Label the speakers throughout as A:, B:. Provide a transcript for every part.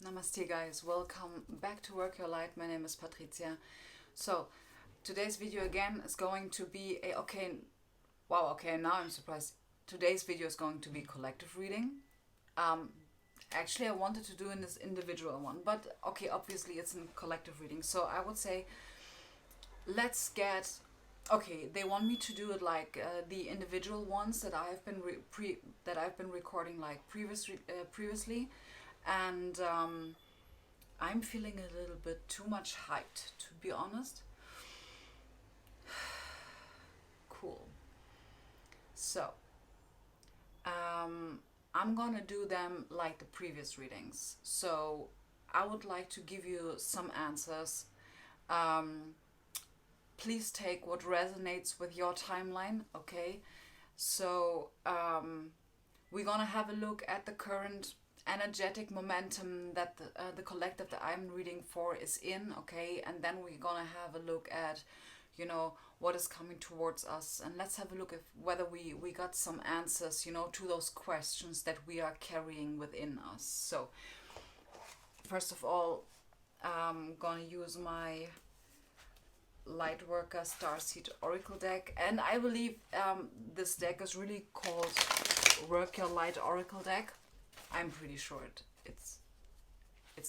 A: Namaste guys, welcome back to Work Your Light. My name is Patricia. So today's video again is going to be now I'm surprised. Today's video is going to be collective reading. Actually I wanted to do in this individual one, but okay, obviously it's in collective reading. So I would say they want me to do it like the individual ones that I've been recording like previously. And I'm feeling a little bit too much hyped, to be honest. Cool. So I'm gonna do them like the previous readings. So I would like to give you some answers. Please take what resonates with your timeline, okay? So we're gonna have a look at the current energetic momentum that the collective that I'm reading for is in, okay? And then we're gonna have a look at, what is coming towards us, and let's have a look at whether we got some answers, to those questions that we are carrying within us. So first of all, I'm gonna use my Lightworker Starseed Oracle deck, and I believe this deck is really called Work Your Light Oracle deck. I'm pretty sure it's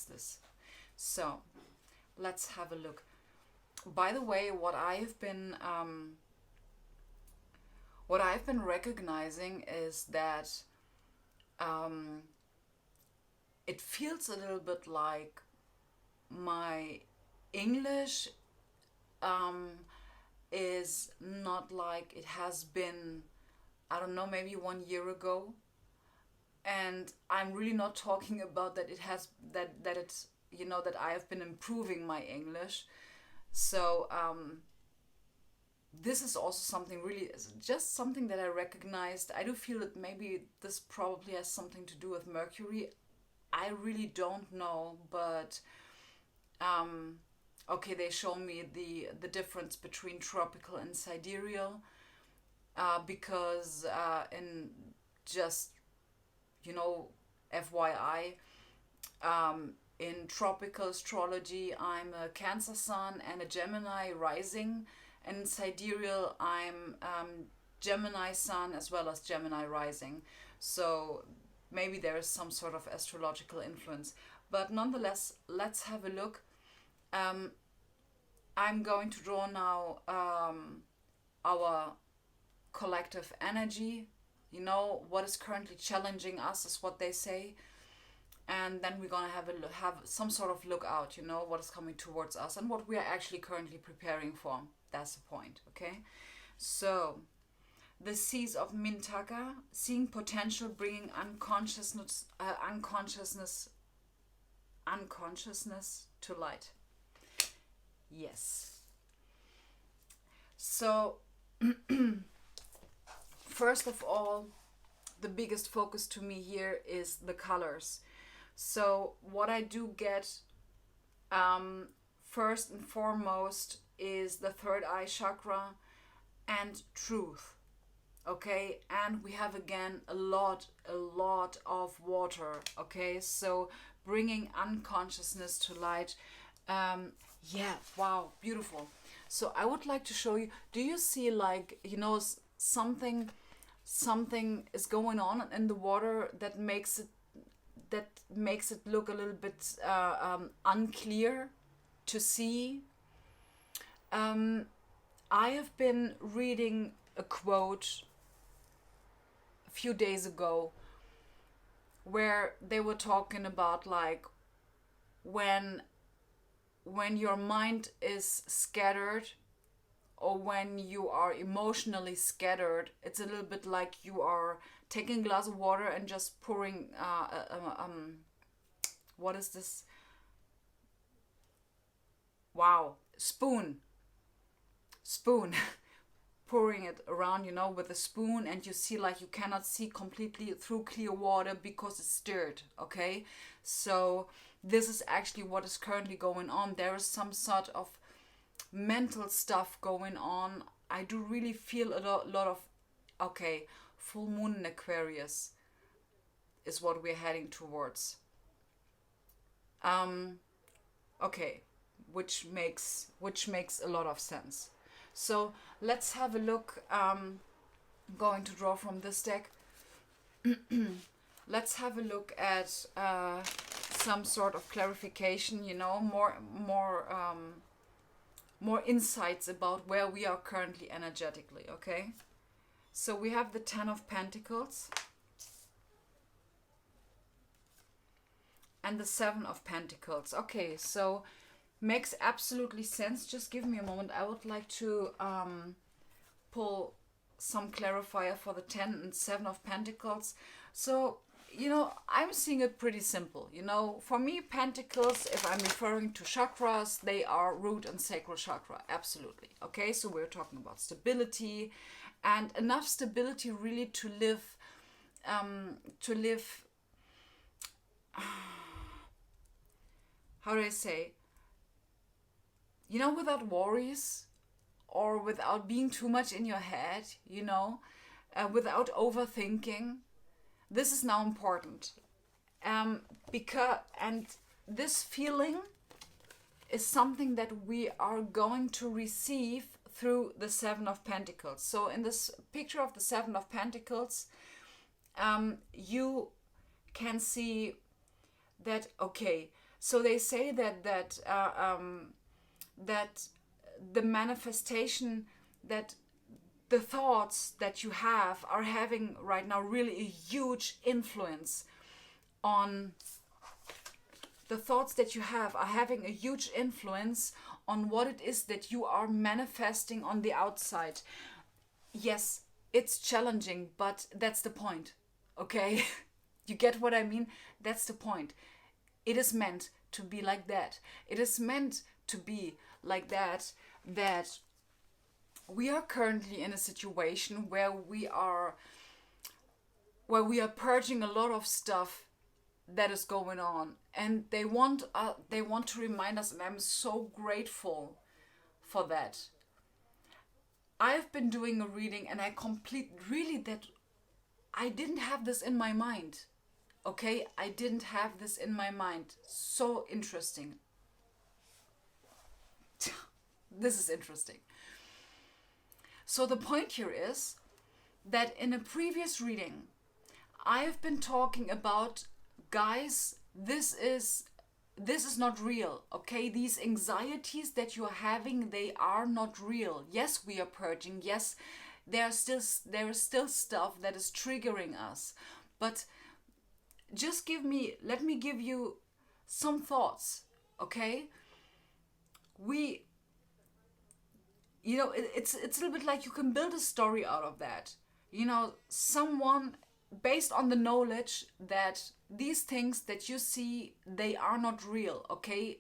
A: this. So let's have a look. By the way, what I've been recognizing is that it feels a little bit like my English is not like it has been, I don't know, maybe 1 year ago. And I'm really not talking about that it has that it's that I have been improving my English. So this is also just something that I recognized. I do feel that maybe this probably has something to do with Mercury. I really don't know, but okay, they show me the difference between tropical and sidereal, because in just FYI, in tropical astrology, I'm a Cancer sun and a Gemini rising, and in sidereal, I'm Gemini sun as well as Gemini rising. So maybe there is some sort of astrological influence. But nonetheless, let's have a look. I'm going to draw now our collective energy. What is currently challenging us is what they say, and then we're gonna have some sort of look out, what is coming towards us and what we are actually currently preparing for. That's the point, okay? So the Seas of Mintaka, seeing potential, bringing unconsciousness to light. Yes. So first of all, the biggest focus to me here is the colors. So what I do get first and foremost is the third eye chakra and truth. Okay, and we have again a lot of water. Okay, so bringing unconsciousness to light. Wow, beautiful. So I would like to show you, do you see something is going on in the water that makes it look a little bit unclear to see? I have been reading a quote a few days ago where they were talking about like when your mind is scattered, or when you are emotionally scattered, it's a little bit like you are taking a glass of water and just pouring what is this? Wow, spoon pouring it around, with a spoon, and you see like you cannot see completely through clear water because it's stirred. Okay, so this is actually what is currently going on. There is some sort of mental stuff going on. I do really feel a lot of, okay, full moon in Aquarius is what we're heading towards. Um, okay, which makes a lot of sense. So let's have a look. Going to draw from this deck. Let's have a look at some sort of clarification. More insights about where we are currently energetically. Okay, so we have the Ten of Pentacles and the Seven of Pentacles. Okay, so makes absolutely sense. Just give me a moment. I would like to pull some clarifier for the 10 and 7 of Pentacles. So, I'm seeing it pretty simple. For me, Pentacles, if I'm referring to chakras, they are root and sacral chakra. Absolutely. Okay, so we're talking about stability and enough stability really to live, how do I say, without worries or without being too much in your head, without overthinking. This is now important. And this feeling is something that we are going to receive through the Seven of Pentacles. So in this picture of the Seven of Pentacles, you can see that, okay, so they say that the manifestation, that the thoughts that you have are having right now really a huge influence on the thoughts that you have are having a huge influence on what it is that you are manifesting on the outside. Yes, it's challenging, but that's the point. Okay? You get what I mean? That's the point. It is meant to be like that. It is meant to be like that we are currently in a situation where we are purging a lot of stuff that is going on, and they want to remind us, and I'm so grateful for that. I've been doing a reading and I didn't have this in my mind. Okay, I didn't have this in my mind. So interesting. This is interesting. So the point here is that in a previous reading, I've been talking about, guys, this is not real, okay? These anxieties that you're having, they are not real. Yes, we are purging. Yes, there is still stuff that is triggering us. But let me give you some thoughts, okay? It's a little bit like you can build a story out of that. Someone, based on the knowledge that these things that you see, they are not real, okay?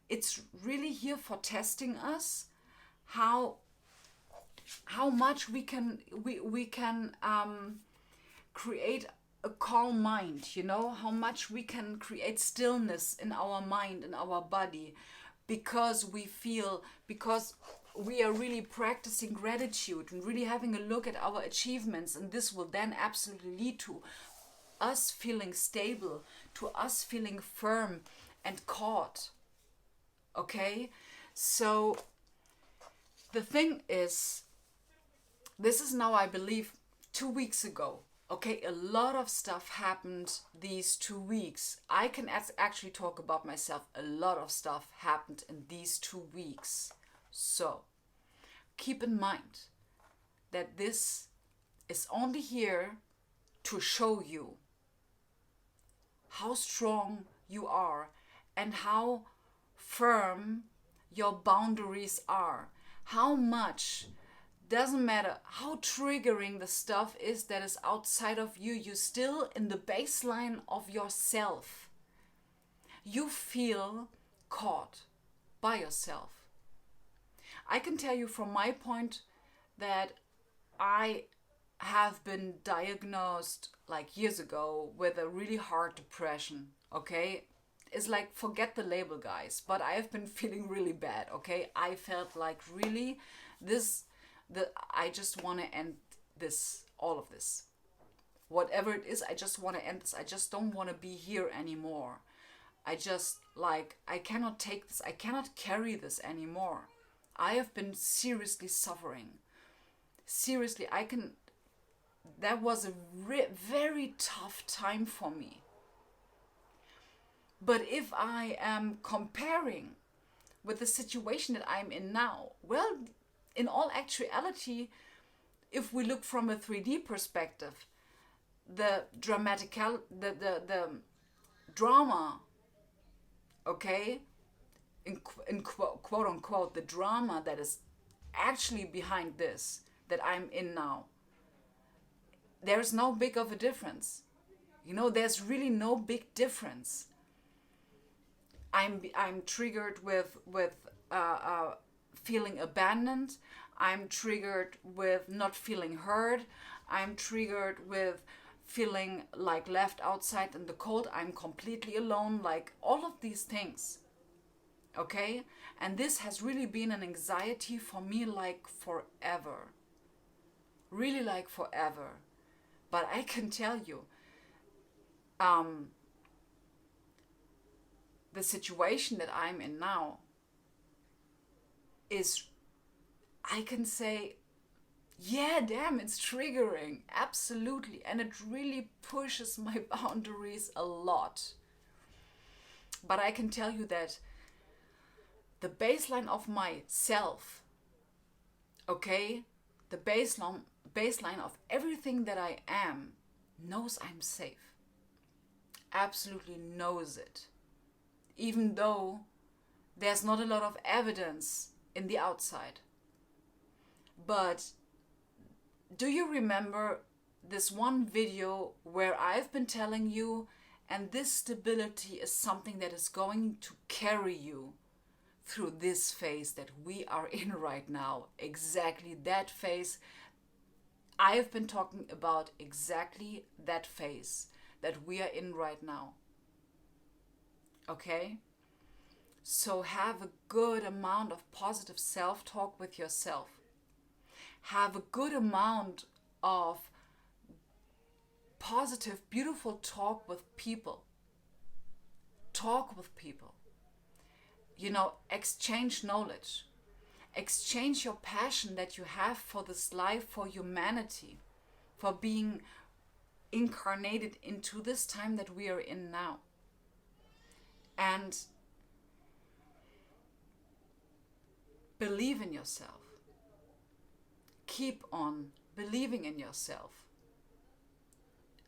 A: It's really here for testing us, how much we can create a calm mind, how much we can create stillness in our mind, in our body, because we are really practicing gratitude and really having a look at our achievements, and this will then absolutely lead to us feeling stable, to us feeling firm and caught. Okay? So the thing is, this is now, I believe, 2 weeks ago. Okay, a lot of stuff happened these 2 weeks. I can actually talk about myself. A lot of stuff happened in these 2 weeks. So, keep in mind that this is only here to show you how strong you are and how firm your boundaries are. How much, doesn't matter how triggering the stuff is that is outside of you, you still, in the baseline of yourself, you feel caught by yourself. I can tell you from my point that I have been diagnosed like years ago with a really hard depression, okay? It's like, forget the label, guys, but I have been feeling really bad, okay? I felt like really I just want to end this, all of this. Whatever it is, I just want to end this. I just don't want to be here anymore. I just like, I cannot take this, I cannot carry this anymore. I have been seriously suffering. Seriously, that was a very tough time for me. But if I am comparing with the situation that I'm in now, well, in all actuality, if we look from a 3D perspective, the drama, okay, in quote unquote, the drama that is actually behind this that I'm in now, there's no big of a difference. You know, there's really no big difference. I'm triggered with feeling abandoned. I'm triggered with not feeling heard. I'm triggered with feeling like left outside in the cold. I'm completely alone. Like all of these things. Okay? And this has really been an anxiety for me like forever. Really like forever. But I can tell you, the situation that I'm in now is, I can say, yeah, damn, it's triggering. Absolutely. And it really pushes my boundaries a lot. But I can tell you that the baseline of myself, okay, the baseline of everything that I am, knows I'm safe. Absolutely knows it. Even though there's not a lot of evidence in the outside. But do you remember this one video where I've been telling you, and this stability is something that is going to carry you through this phase that we are in right now. Exactly that phase. I have been talking about exactly that phase that we are in right now. Okay? So have a good amount of positive self-talk with yourself. Have a good amount of positive, beautiful talk with people. Talk with people. You know, exchange knowledge. Exchange your passion that you have for this life, for humanity, for being incarnated into this time that we are in now. And believe in yourself. Keep on believing in yourself.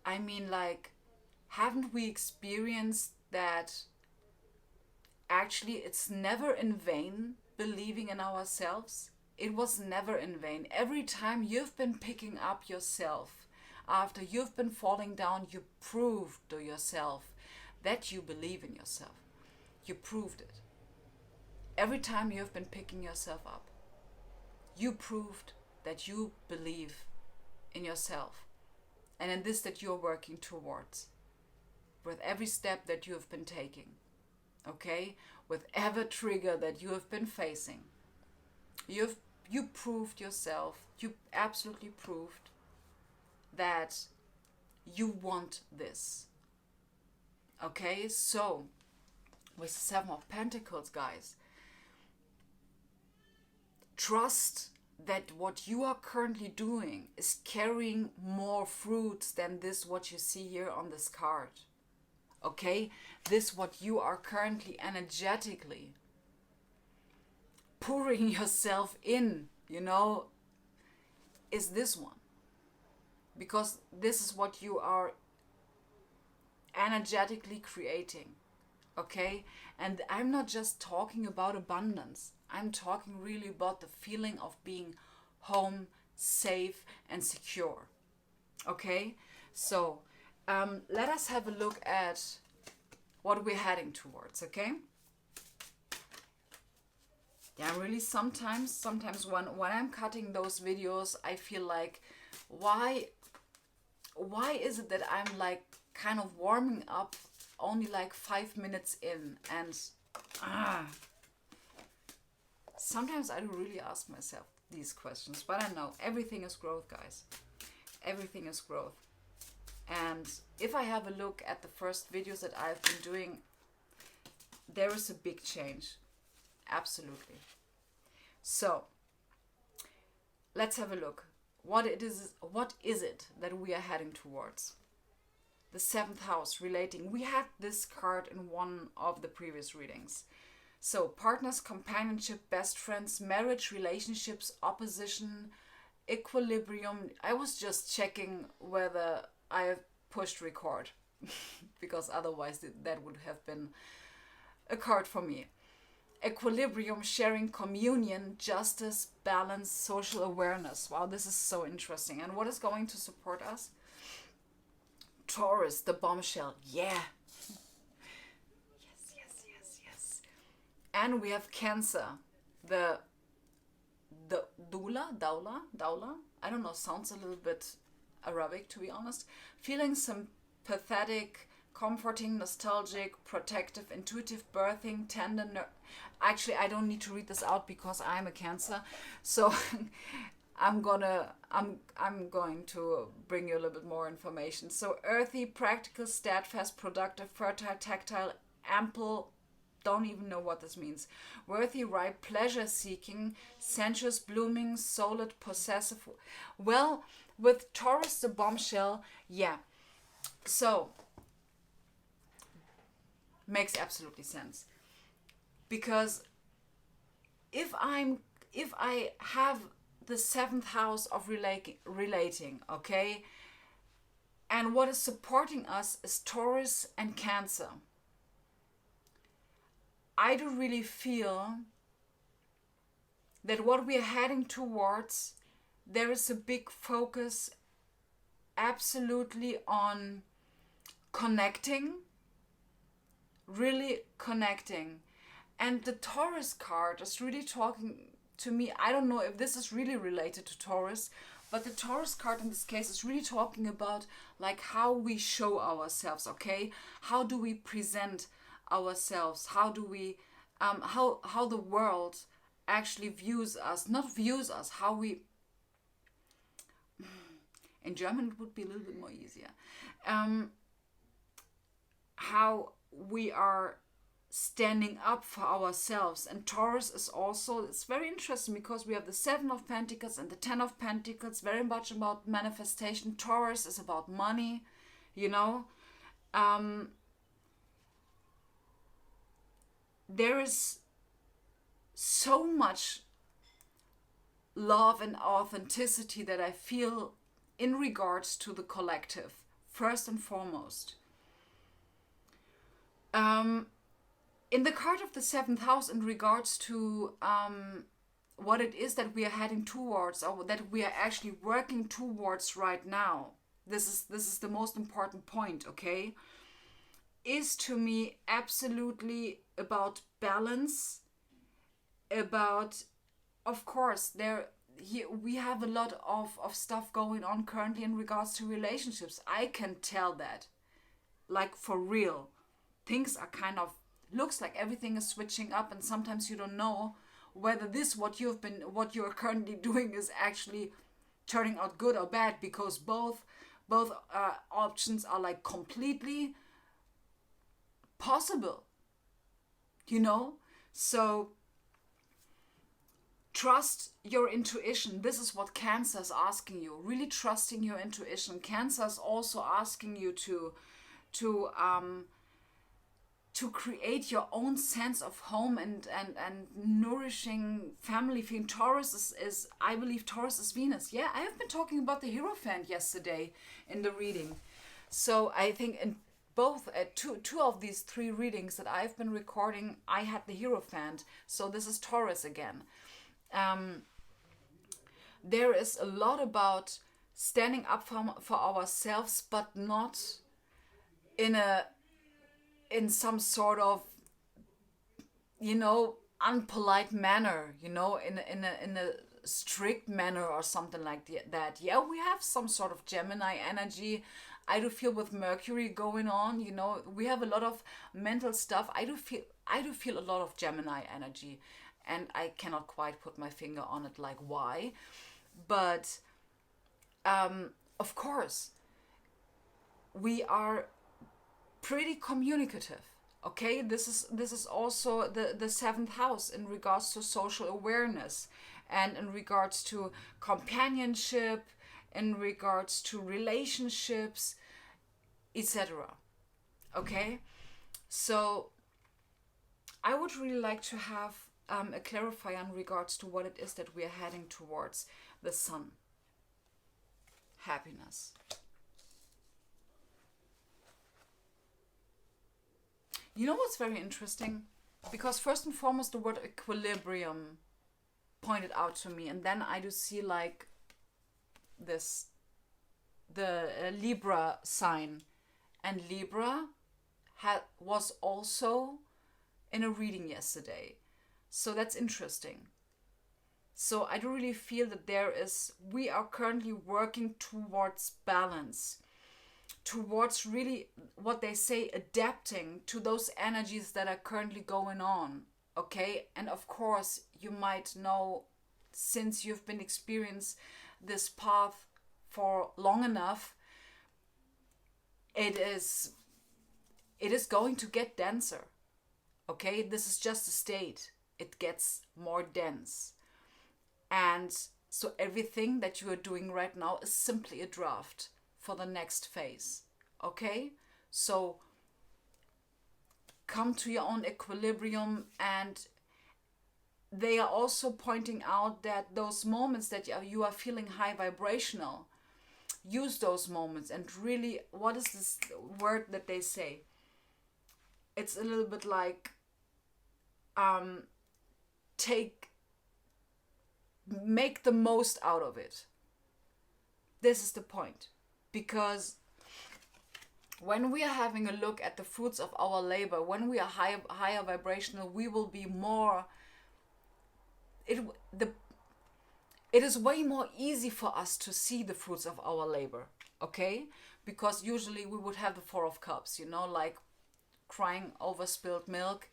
A: I mean, like, haven't we experienced that actually it's never in vain believing in ourselves? It was never in vain. Every time you've been picking up yourself, after you've been falling down, you proved to yourself that you believe in yourself. You proved it. Every time you've been picking yourself up, you proved that you believe in yourself and in this that you're working towards with every step that you have been taking, okay? With every trigger that you have been facing. You proved yourself, you absolutely proved that you want this. Okay, so with the Seven of Pentacles, guys, trust that what you are currently doing is carrying more fruits than this what you see here on this card. Okay, this what you are currently energetically pouring yourself in, you know, is this one. Because this is what you are energetically creating. Okay, and I'm not just talking about abundance. I'm talking really about the feeling of being home, safe, and secure. Okay, so let us have a look at what we're heading towards. Okay. Yeah, really. Sometimes when I'm cutting those videos, I feel like, why is it that I'm like kind of warming up only like 5 minutes in, and sometimes I do really ask myself these questions. But I know everything is growth, guys. Everything is growth. And if I have a look at the first videos that I've been doing, there is a big change. Absolutely. So let's have a look. What is it that we are heading towards? The seventh house relating. We had this card in one of the previous readings. So partners, companionship, best friends, marriage, relationships, opposition, equilibrium. I was just checking whether I have pushed record because otherwise that would have been a card for me. Equilibrium, sharing, communion, justice, balance, social awareness. Wow, this is so interesting. And what is going to support us? Taurus, the bombshell. Yeah. Yes. And we have Cancer, the Daula. I don't know, sounds a little bit Arabic, to be honest. Feeling sympathetic, comforting, nostalgic, protective, intuitive, birthing, tender. Actually, I don't need to read this out because I'm a Cancer, so I'm going to bring you a little bit more information. So earthy, practical, steadfast, productive, fertile, tactile, ample. Don't even know what this means. Worthy, ripe, pleasure-seeking, sensuous, blooming, solid, possessive. Well, with Taurus, the bombshell, yeah. So makes absolutely sense. Because if I have the seventh house of relating, okay, and what is supporting us is Taurus and Cancer, I do really feel that what we are heading towards, there is a big focus absolutely on connecting, really connecting. And the Taurus card is really talking to me. I don't know if this is really related to Taurus, but the Taurus card in this case is really talking about like how we show ourselves, okay? How do we present ourselves? How do we how the world actually views us, not views us, how we, in German it would be a little bit more easier, how we are standing up for ourselves. And Taurus is also, it's very interesting because we have the Seven of Pentacles and the Ten of Pentacles, very much about manifestation. Taurus is about money, you know. There is so much love and authenticity that I feel in regards to the collective, first and foremost. In the card of the seventh house, in regards to what it is that we are heading towards, or that we are actually working towards right now, this is the most important point, okay, is to me absolutely about balance, about, of course, we have a lot of stuff going on currently in regards to relationships. I can tell that, like, for real, things are kind of, looks like everything is switching up, and sometimes you don't know whether what you're currently doing is actually turning out good or bad, because both options are like completely possible, you know. So trust your intuition. This is what Cancer is asking you, really trusting your intuition. Cancer is also asking you to create your own sense of home and nourishing family feeling. Taurus is I believe Taurus is Venus. Yeah, I have been talking about the Hierophant yesterday in the reading. So I think in both two of these three readings that I've been recording, I had the Hierophant. So this is Taurus again. There is a lot about standing up for ourselves, but not in some sort of, you know, unpolite manner, you know, in a strict manner or something like that. Yeah, we have some sort of Gemini energy. I do feel with Mercury going on, you know, we have a lot of mental stuff. I do feel a lot of Gemini energy, and I cannot quite put my finger on it, like why. But of course, we are pretty communicative. Okay, this is also the seventh house in regards to social awareness, and in regards to companionship, in regards to relationships, etc. Okay, so I would really like to have a clarifier in regards to what it is that we are heading towards. The sun. Happiness. You know what's very interesting? Because first and foremost, the word equilibrium pointed out to me, and then I do see like this, the Libra sign, and Libra was also in a reading yesterday, so that's interesting. So I do really feel that we are currently working towards balance, towards really what they say, adapting to those energies that are currently going on. Okay, and of course you might know, since you've been experiencing this path for long enough, it is going to get denser. Okay, this is just a state. It gets more dense. And so everything that you are doing right now is simply a draft for the next phase. Okay? So come to your own equilibrium, and they are also pointing out that those moments that you are feeling high vibrational, use those moments and really, what is this word that they say? It's a little bit like make the most out of it. This is the point. Because when we are having a look at the fruits of our labor, when we are higher vibrational, we will be more, it is way more easy for us to see the fruits of our labor. Okay? Because usually we would have the Four of Cups, like crying over spilled milk,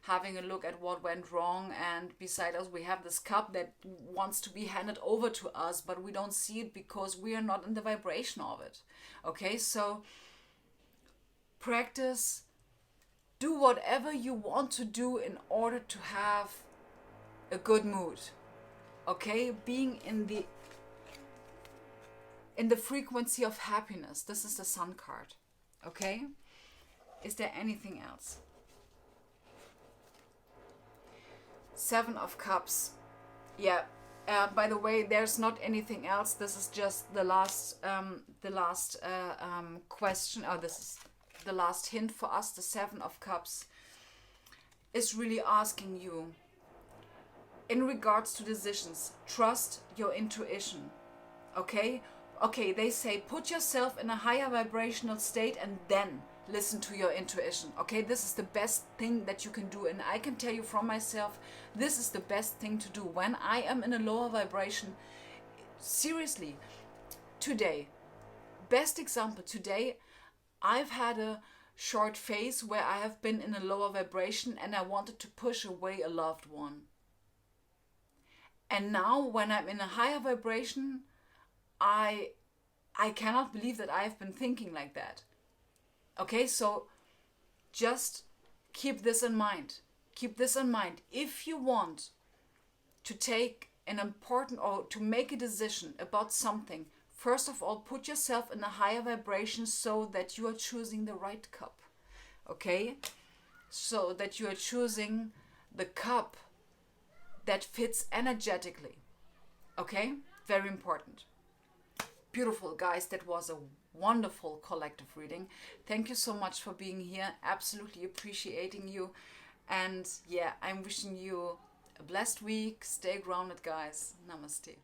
A: having a look at what went wrong, and beside us we have this cup that wants to be handed over to us, but we don't see it because we are not in the vibration of it. Okay, so practice, do whatever you want to do in order to have a good mood. Okay, being in the frequency of happiness. This is the Sun card. Okay, is there anything else? Seven of Cups. Yeah. By the way, there's not anything else. This is just the last question, or this is the last hint for us. The Seven of Cups is really asking you, in regards to decisions, trust your intuition. Okay? Okay, they say put yourself in a higher vibrational state and then listen to your intuition. Okay, this is the best thing that you can do, and I can tell you from myself, this is the best thing to do when I am in a lower vibration. Seriously, today, best example, today I've had a short phase where I have been in a lower vibration and I wanted to push away a loved one. And now when I'm in a higher vibration, I cannot believe that I have been thinking like that. Okay, so just keep this in mind. Keep this in mind. If you want to take an important, or to make a decision about something, first of all, put yourself in a higher vibration so that you are choosing the right cup. Okay? So that you are choosing the cup that fits energetically. Okay? Very important. Beautiful, guys. That was a wonderful collective reading. Thank you so much for being here. Absolutely appreciating you. And yeah, I'm wishing you a blessed week. Stay grounded, guys. Namaste.